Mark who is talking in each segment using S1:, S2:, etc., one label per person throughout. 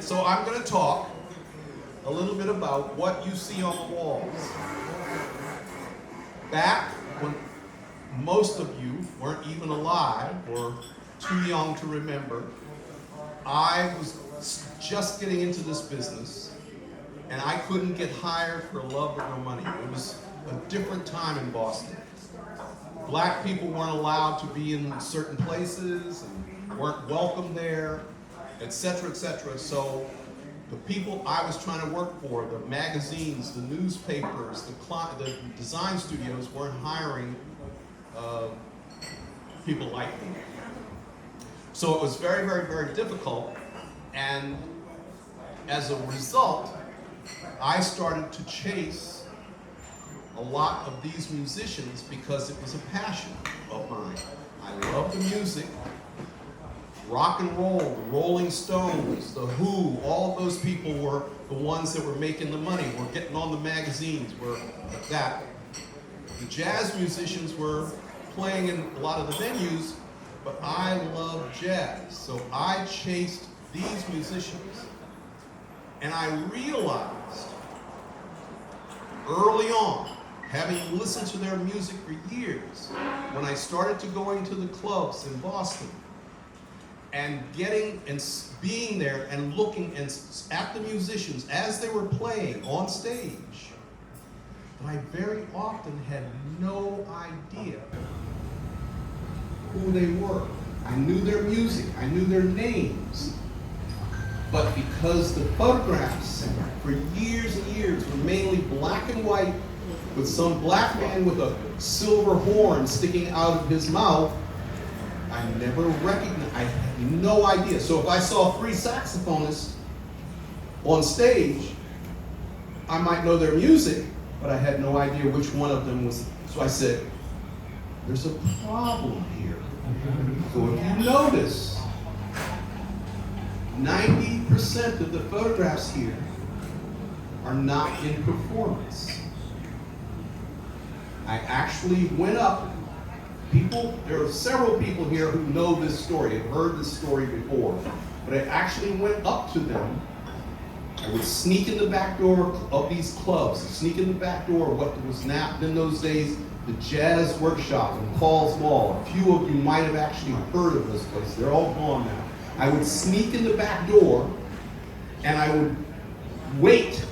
S1: So I'm going to talk a little bit about what you see on the walls. Back when most of you weren't even alive or too young to remember, I was just getting into this business and I couldn't get hired for love or no money. It was a different time in Boston. Black people weren't allowed to be in certain places and weren't welcome there, etc., etc. So the people I was trying to work for, the magazines, the newspapers, the design studios weren't hiring people like me. So it was very, very, very difficult. And as a result, I started to chase a lot of these musicians because it was a passion of mine. I love the music, rock and roll, the Rolling Stones, the Who, all of those people were the ones that were making the money, were getting on the magazines, were that. The jazz musicians were playing in a lot of the venues, but I love jazz. So I chased these musicians, and I realized early on, having listened to their music for years, when I started to going to the clubs in Boston and getting and being there and looking at the musicians as they were playing on stage, that I very often had no idea who they were. I knew their music, I knew their names, but because the photographs for years and years were mainly black and white with some black man with a silver horn sticking out of his mouth, I never recognized, I had no idea. So if I saw three saxophonists on stage, I might know their music, but I had no idea which one of them was. So I said, there's a problem here. So if you notice, 90% of the photographs here are not in performance. I actually went up. There are several people here who know this story, have heard this story before, but I actually went up to them. I would sneak in the back door of these clubs, sneak in the back door of what was now, in those days, the Jazz Workshop in Falls Mall. A few of you might have actually heard of this place. They're all gone now. I would sneak in the back door and I would wait.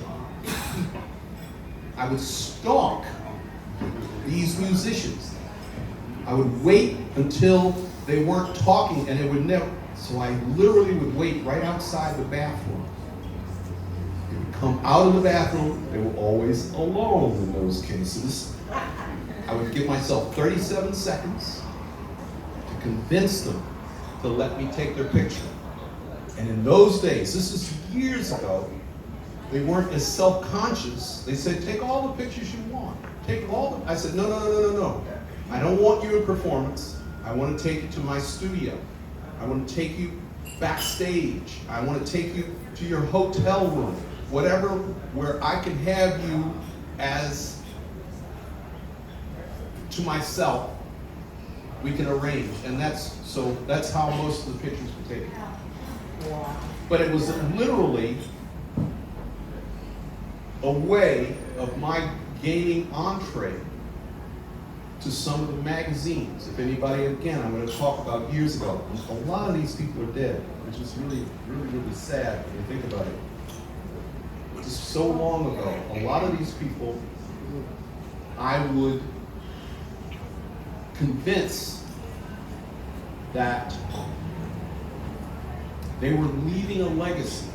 S1: I would stalk these musicians. I would wait until they weren't talking and it would never, so I literally would wait right outside the bathroom. They would come out of the bathroom, they were always alone in those cases. I would give myself 37 seconds to convince them to let me take their picture. And in those days, this is years ago, they weren't as self-conscious. They said, take all the pictures you want. Take all the, I said, no. I don't want you in performance. I want to take you to my studio. I want to take you backstage. I want to take you to your hotel room. Whatever, where I can have you as to myself, we can arrange. And that's how most of the pictures were taken. But it was literally a way of my gaining entree to some of the magazines. If anybody, again, I'm going to talk about years ago. A lot of these people are dead, which is really, really, really sad when you think about it. Just so long ago, a lot of these people, I would convince that they were leaving a legacy.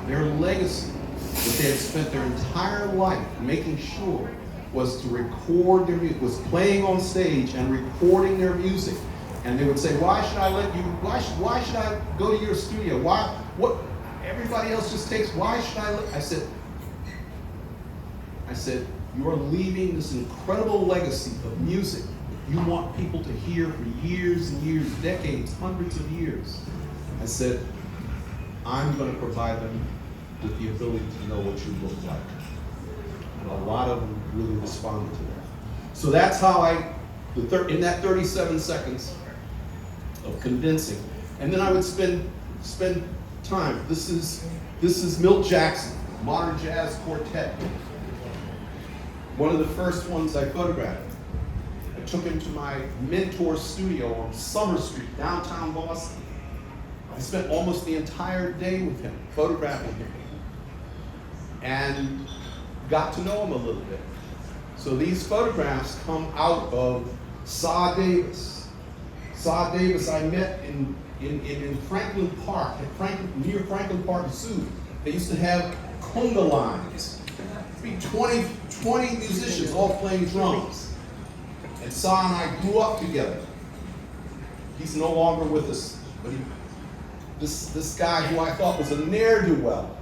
S1: Their legacy that they had spent their entire life making sure was to record their music, was playing on stage and recording their music. And they would say, why should I let you, why should I go to your studio? What, everybody else just takes, why should I said, you are leaving this incredible legacy of music you want people to hear for years and years, decades, hundreds of years. I said, I'm going to provide them with the ability to know what you look like. And a lot of them really responded to that. So that's how in that 37 seconds of convincing, and then I would spend time. This is Milt Jackson, modern jazz quartet. One of the first ones I photographed. I took him to my mentor's studio on Summer Street, downtown Boston. I spent almost the entire day with him, photographing him, and got to know him a little bit. So these photographs come out of Saw Davis. Saw Davis I met in Franklin Park, near Franklin Park Zoo. They used to have conga lines. Be 20 musicians all playing drums. And Saw and I grew up together. He's no longer with us, but this guy who I thought was a ne'er-do-well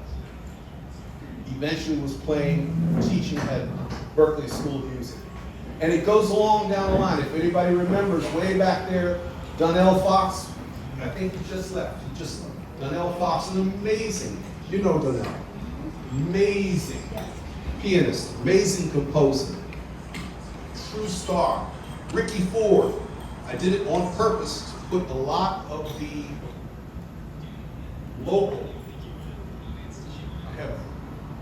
S1: eventually was teaching at Berklee School of Music. And it goes along down the line. If anybody remembers, way back there, Donnell Fox, I think he just left. Donnell Fox, an amazing, you know Donnell, amazing pianist, amazing composer, true star. Ricky Ford, I did it on purpose to put a lot of the local, I have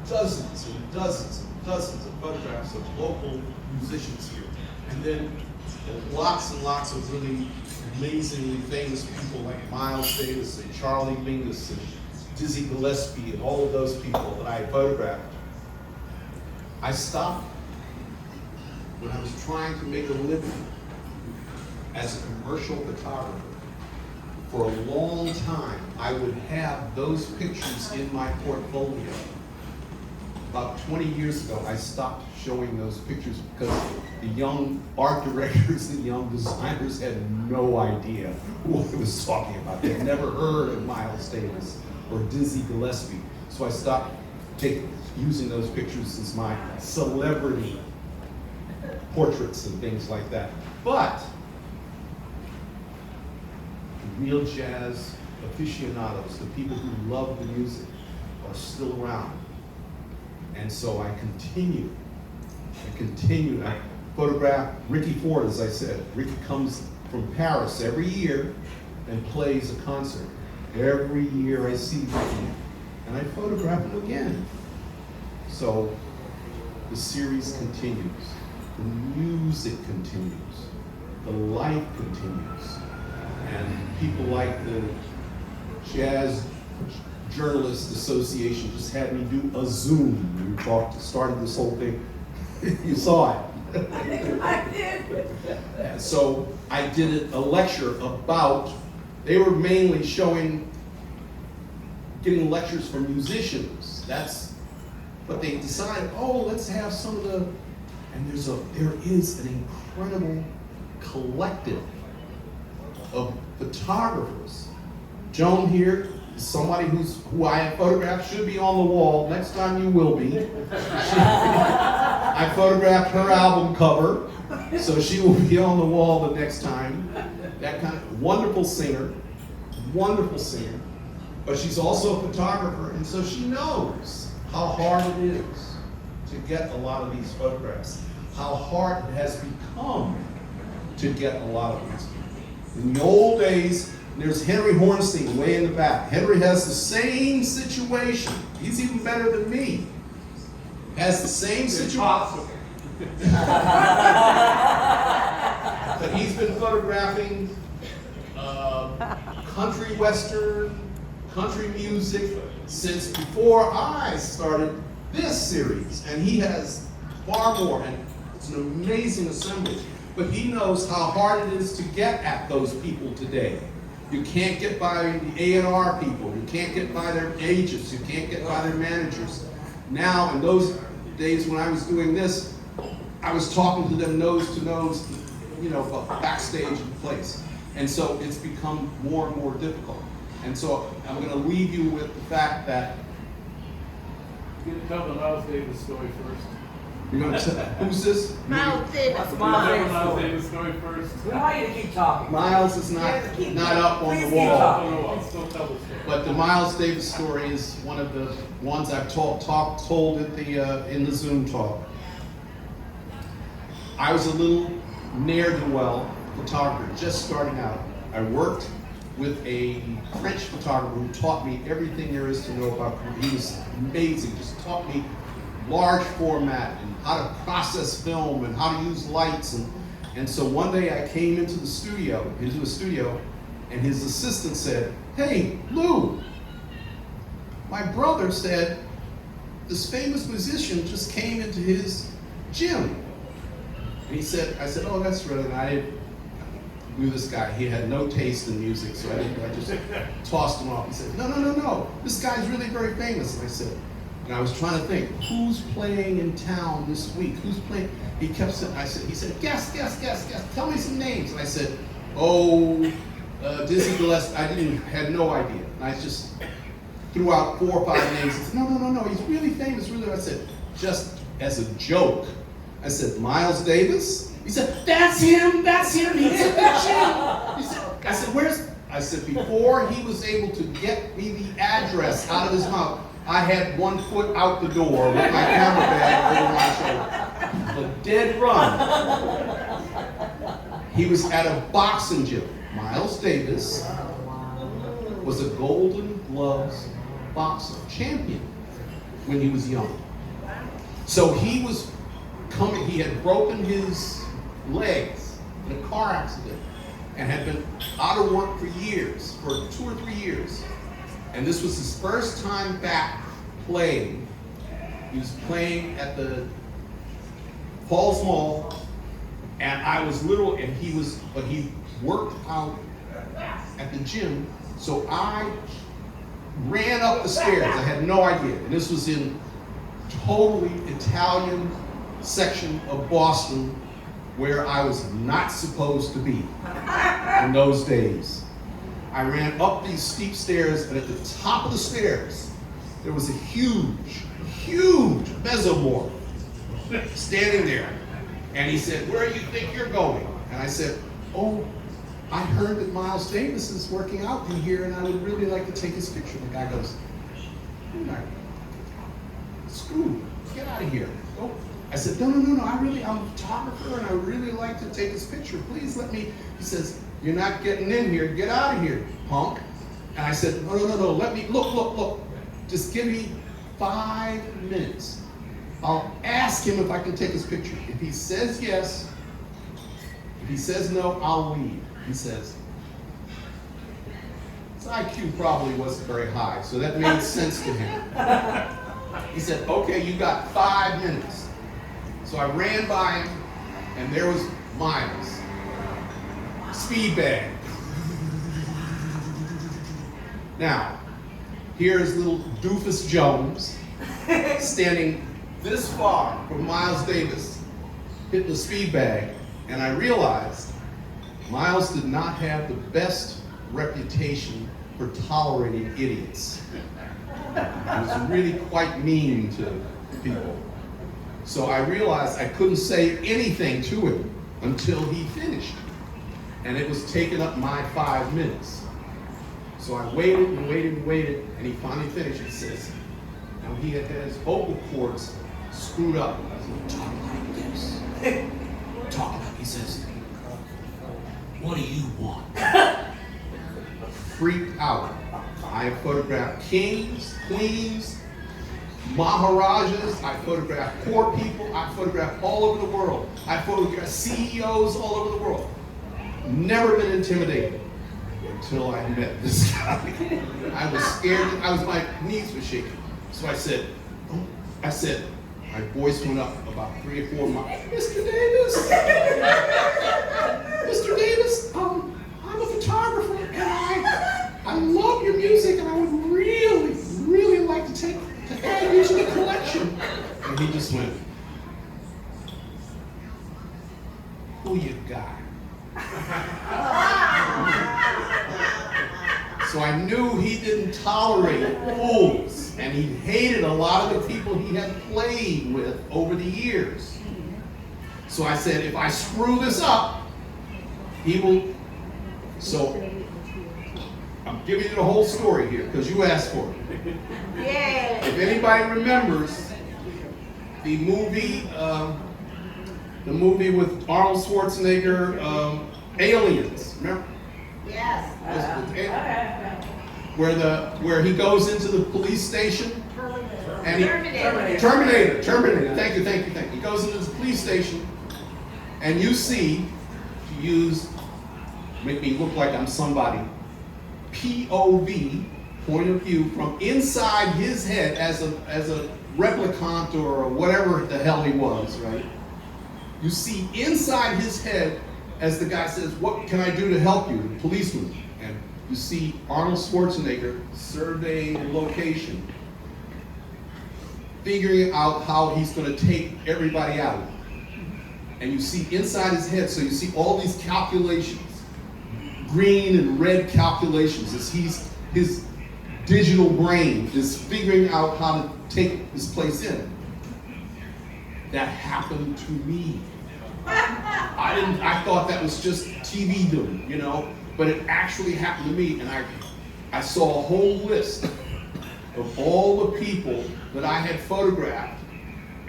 S1: dozens and dozens and dozens of photographs of local musicians here. And then lots and lots of really amazingly famous people like Miles Davis and Charlie Mingus and Dizzy Gillespie and all of those people that I photographed. I stopped when I was trying to make a living as a commercial photographer. For a long time, I would have those pictures in my portfolio. About 20 years ago, I stopped showing those pictures because the young art directors and young designers had no idea what I was talking about. They'd never heard of Miles Davis or Dizzy Gillespie. So I stopped using those pictures as my celebrity portraits and things like that. But the real jazz aficionados, the people who love the music, are still around. And so I continue. I photograph Ricky Ford, as I said. Ricky comes from Paris every year and plays a concert. Every year I see Ricky, and I photograph him again. So the series continues. The music continues. The life continues. And people like the Jazz Journalists Association just had me do a Zoom. We started this whole thing. You saw it.
S2: I did.
S1: And so I did a lecture about, they were mainly getting lectures from musicians. But they decided, let's have some of the, and there is an incredible collective of photographers. Joan here is somebody who I have photographed, should be on the wall. Next time you will be. I photographed her album cover, so she will be on the wall the next time. That kind of wonderful singer. But she's also a photographer, and so she knows how hard it is to get a lot of these photographs, how hard it has become to get a lot of these. In the old days, there's Henry Hornstein way in the back. Henry has the same situation. He's even better than me. Has the same situation. But he's been photographing country western, country music since before I started this series. And he has far more, and it's an amazing assemblage. But he knows how hard it is to get at those people today. You can't get by the A&R people. You can't get by their agents. You can't get by their managers. Now, in those days when I was doing this, I was talking to them nose to nose, backstage in place. And so it's become more and more difficult. And so I'm going to leave you with the fact that...
S3: You're going to tell the Miles Davis story first.
S1: You're going to tell, who's this?
S2: Miles Davis.
S3: Tell the Miles Davis story first.
S2: We want you to keep talking.
S1: Miles is not up on the
S2: Please
S1: wall.
S3: Up on the wall. Still tell the story.
S1: But the Miles Davis story is one of the ones I've told at in the Zoom talk. I was a little ne'er-do-well photographer, just starting out. I worked with a French photographer who taught me everything there is to know about computer. He was amazing, just taught me large format and how to process film and how to use lights. And so one day I came into a studio, and his assistant said, "Hey, Lou, my brother said this famous musician just came into his gym." And I said, "Oh, that's right." And I knew this guy. He had no taste in music, so I just tossed him off. He said, No, this guy's really very famous." And I said, and I was trying to think, who's playing in town this week? Who's playing? He kept saying, he said, guess. Tell me some names. And I said, Dizzy Gillespie. I had no idea. And I just threw out 4 or 5 names. He said, no, he's really famous, really. I said, just as a joke, I said, Miles Davis? He said, that's him, he's in the gym. He said, I said, before he was able to get me the address out of his mouth, I had 1 foot out the door with my camera bag over my shoulder. A dead run. He was at a boxing gym. Miles Davis was a Golden Gloves boxer champion when he was young. So he was coming, he had broken his legs in a car accident and had been out of work for 2 or 3 years. And this was his first time back playing. He was playing at the Falls Mall, and I was little, and but he worked out at the gym, so I ran up the stairs. I had no idea. And this was in totally Italian section of Boston where I was not supposed to be in those days. I ran up these steep stairs, and at the top of the stairs, there was a huge mesomorph standing there. And he said, "Where do you think you're going?" And I said, "Oh, I heard that Miles Davis is working out in here, and I would really like to take his picture." The guy goes, "Screw, get out of here." Oh. I said, no, I'm a photographer, and I would really like to take his picture. Please let me. He says, "You're not getting in here. Get out of here, punk." And I said, no, let me, look. Just give me 5 minutes. I'll ask him if I can take his picture. If he says yes, if he says no, I'll leave. He says, his IQ probably wasn't very high, so that made sense to him. He said, "Okay, you got 5 minutes." So I ran by him, and there was Miles. Speed bag. Now, here is little doofus Jones standing this far from Miles Davis, hitting the speed bag, and I realized Miles did not have the best reputation for tolerating idiots. He was really quite mean to people. So I realized I couldn't say anything to him until he finished. And it was taking up my 5 minutes. So I waited, and he finally finished. He says, now he had his vocal cords screwed up. I said, "Talk like this. Talk like," he says, "What do you want?" Freaked out. I have photographed kings, queens, Maharajas. I photographed poor people. I photographed all over the world. I photographed CEOs all over the world. Never been intimidated until I met this guy. I was scared. My knees were shaking. So I said, my voice went up about 3 or 4 miles. "Mr. Davis, Mr. Davis, I'm a photographer, and I love your music, and I would really like to add you to the collection." And he just went, "Who you got?" So I knew he didn't tolerate fools, and he hated a lot of the people he had played with over the years. So I said, if I screw this up, he will. So I'm giving you the whole story here because you asked for it.
S2: Yeah.
S1: If anybody remembers the movie with Arnold Schwarzenegger, Aliens, remember?
S2: Yes.
S1: Where he goes into the police station and he Terminator. Thank you. He goes into the police station and you see, to make me look like I'm somebody, POV, point of view, from inside his head as a replicant or whatever the hell he was, right? You see inside his head as the guy says, "What can I do to help you?" The policeman. And you see Arnold Schwarzenegger surveying the location, figuring out how he's going to take everybody out. And you see inside his head, so you see all these calculations, green and red calculations, as his digital brain is figuring out how to take this place in. That happened to me. I thought that was just TV doing, but it actually happened to me, and I saw a whole list of all the people that I had photographed,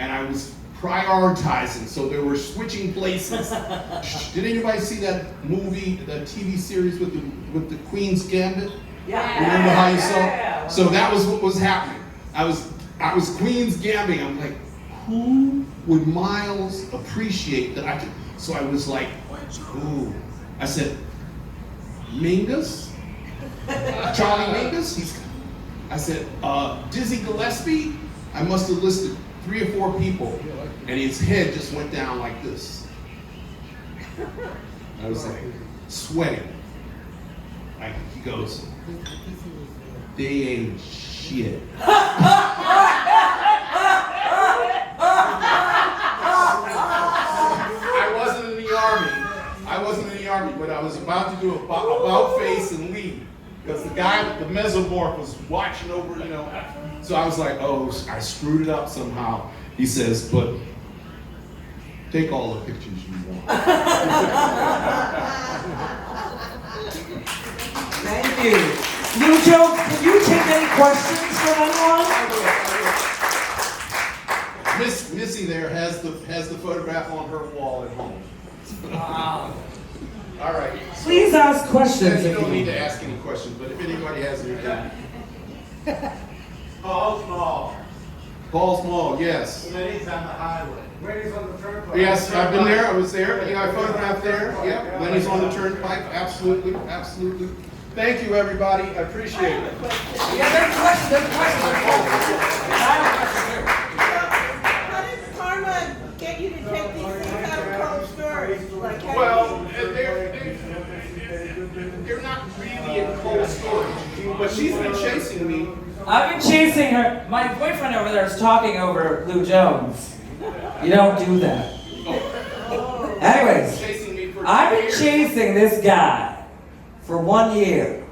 S1: and I was prioritizing, so they were switching places. Did anybody see that movie, that TV series with the Queen's Gambit?
S2: Yeah.
S1: Remember how you saw? So that was what was happening. I was Queen's Gambit. I'm like, who would Miles appreciate that I could? So I was like, ooh. I said, Mingus? Charlie Mingus? I said, Dizzy Gillespie? I must have listed 3 or 4 people, and his head just went down like this. I was like, sweating. He goes, they ain't shit. I wasn't in the army, but I was about to do a about face and leave. Because the guy, the mesomorph, was watching over, So I was like, oh, I screwed it up somehow. He says, but take all the pictures you want.
S4: Thank you. Lou Joe, can you take any questions from anyone?
S1: Missy there has the photograph on her wall at home. All right.
S4: Please ask questions.
S1: You don't need to ask any questions, but if anybody has anything.
S5: Paul Small.
S1: Paul Small, yes.
S5: Lenny's on the highway. Lenny's on the turnpike.
S1: Yes, I've been there. I was there. I photographed there. Yep. Lenny's on the turnpike. Absolutely. Thank you, everybody. I appreciate it.
S4: Yeah, there's questions.
S2: How did Parma get you to take these things out of cold storage?
S1: Well, they're not really in cold storage, but she's been chasing me.
S4: I've been chasing her. My boyfriend over there is talking over Lou Jones. You don't do that. Anyways,
S1: Chasing me for
S4: I've been
S1: years.
S4: chasing this guy for 1 year.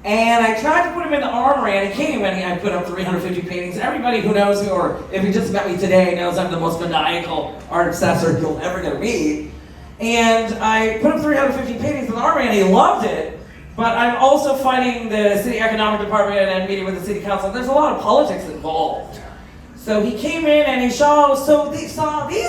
S4: And I tried to put him in the armory, and he came and I put up 350 paintings. Everybody who knows me, or if he just met me today, knows I'm the most maniacal art obsessor you'll ever gonna meet. And I put up 350 paintings in the armory, and he loved it. But I'm also fighting the city economic department and meeting with the city council. There's a lot of politics involved. So he came in and he saw these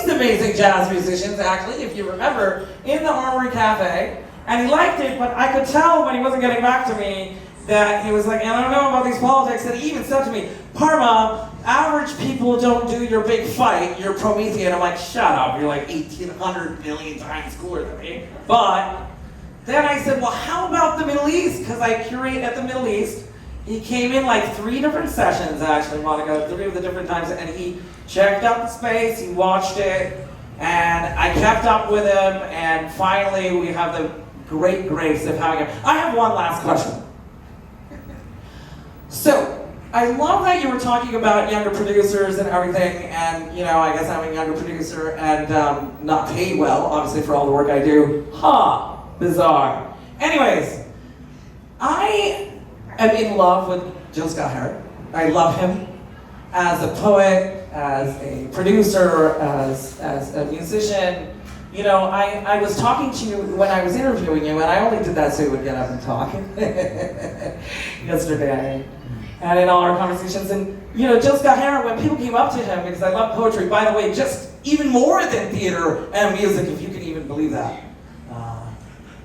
S4: amazing jazz musicians, actually, if you remember, in the Armory Cafe. And he liked it, but I could tell when he wasn't getting back to me that he was like, and I don't know about these politics. And he even said to me, Parma, average people don't do your big fight, you're Promethean. I'm like, shut up, you're like 1,800 million times cooler than me. But then I said, well, how about the Middle East? Because I curate at the Middle East. He came in like 3 different sessions, actually, Monica, 3 of the different times, and he checked out the space, he watched it, and I kept up with him, and finally we have the great grace of having him. I have one last question. So, I love that you were talking about younger producers and everything, and I guess I'm a younger producer and not paid well, obviously, for all the work I do. Bizarre. Anyways, I am in love with Jill Scott Heron. I love him as a poet, as a producer, as a musician. I was talking to you when I was interviewing you, and I only did that so you would get up and talk yesterday. And in all our conversations, and Jill Scott Heron, when people came up to him, because I love poetry, by the way, just even more than theater and music, if you can even believe that.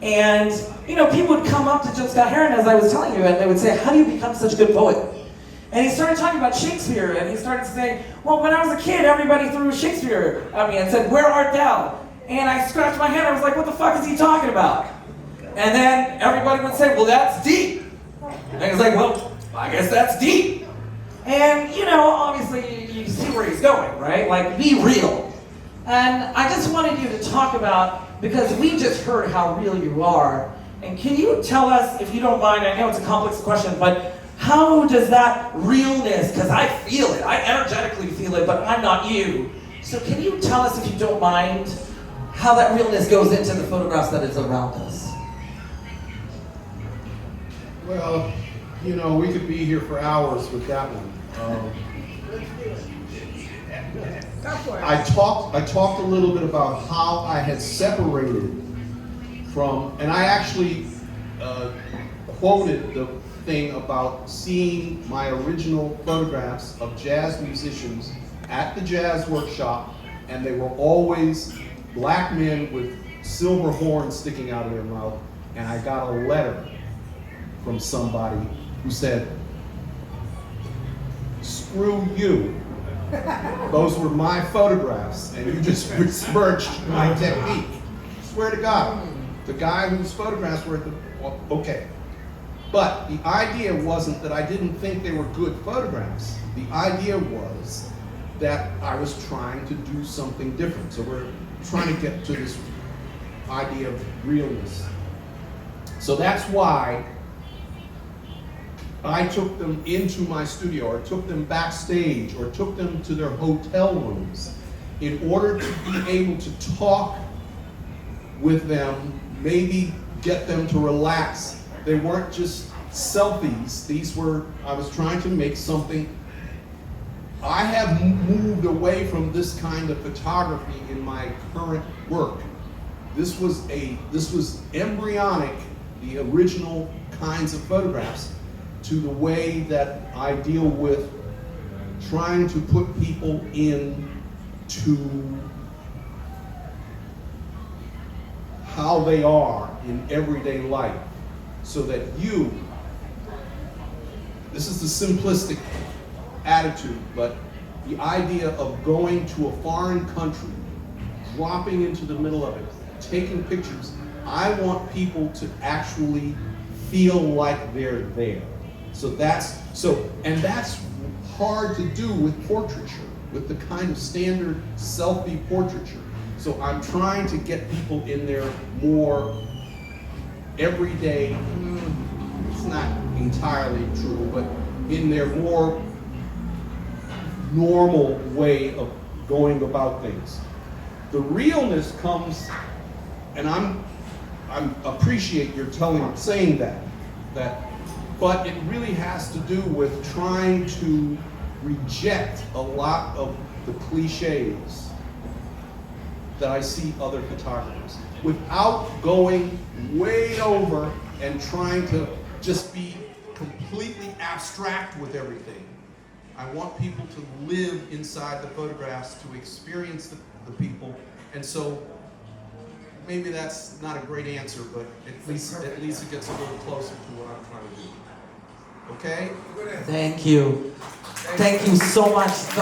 S4: And, people would come up to Jill Scott Heron, as I was telling you, and they would say, how do you become such a good poet? And he started talking about Shakespeare, and he started saying, well, when I was a kid, everybody threw Shakespeare at me and said, where art thou? And I scratched my head, I was like, what the fuck is he talking about? And then everybody would say, well, that's deep. And he's like, well, I guess that's deep. And, obviously you see where he's going, right? Like, be real. And I just wanted you to talk about, because we just heard how real you are, and can you tell us, if you don't mind, I know it's a complex question, but how does that realness, because I feel it, I energetically feel it, but I'm not you. So can you tell us, if you don't mind, how that realness goes into the photographs that is around us?
S1: Well, we could be here for hours with that one.
S2: Go for it.
S1: I talked a little bit about how I had separated from, and I actually quoted the thing about seeing my original photographs of jazz musicians at the jazz workshop, and they were always black men with silver horns sticking out of their mouth, and I got a letter from somebody who said, screw you. Those were my photographs, and you just besmirched my technique. Swear to God. The guy whose photographs were at the, well, okay. But the idea wasn't that I didn't think they were good photographs. The idea was that I was trying to do something different. So we're trying to get to this idea of realness. So that's why I took them into my studio, or took them backstage, or took them to their hotel rooms in order to be able to talk with them, maybe get them to relax. They weren't just selfies. These were, I was trying to make something. I have moved away from this kind of photography in my current work. This was embryonic, the original kinds of photographs, to the way that I deal with trying to put people into how they are in everyday life, so that this is the simplistic attitude, but the idea of going to a foreign country, dropping into the middle of it, taking pictures, I want people to actually feel like they're there. And that's hard to do with portraiture, with the kind of standard selfie portraiture. So I'm trying to get people in their more everyday, it's not entirely true, but in their more normal way of going about things. The realness comes, and I appreciate your saying that, but it really has to do with trying to reject a lot of the cliches that I see other photographers, without going way over and trying to just be completely abstract with everything. I want people to live inside the photographs, to experience the people, and so maybe that's not a great answer, but at least it gets a little closer to what I'm trying to do. Okay?
S4: Thank you. Thank you so much.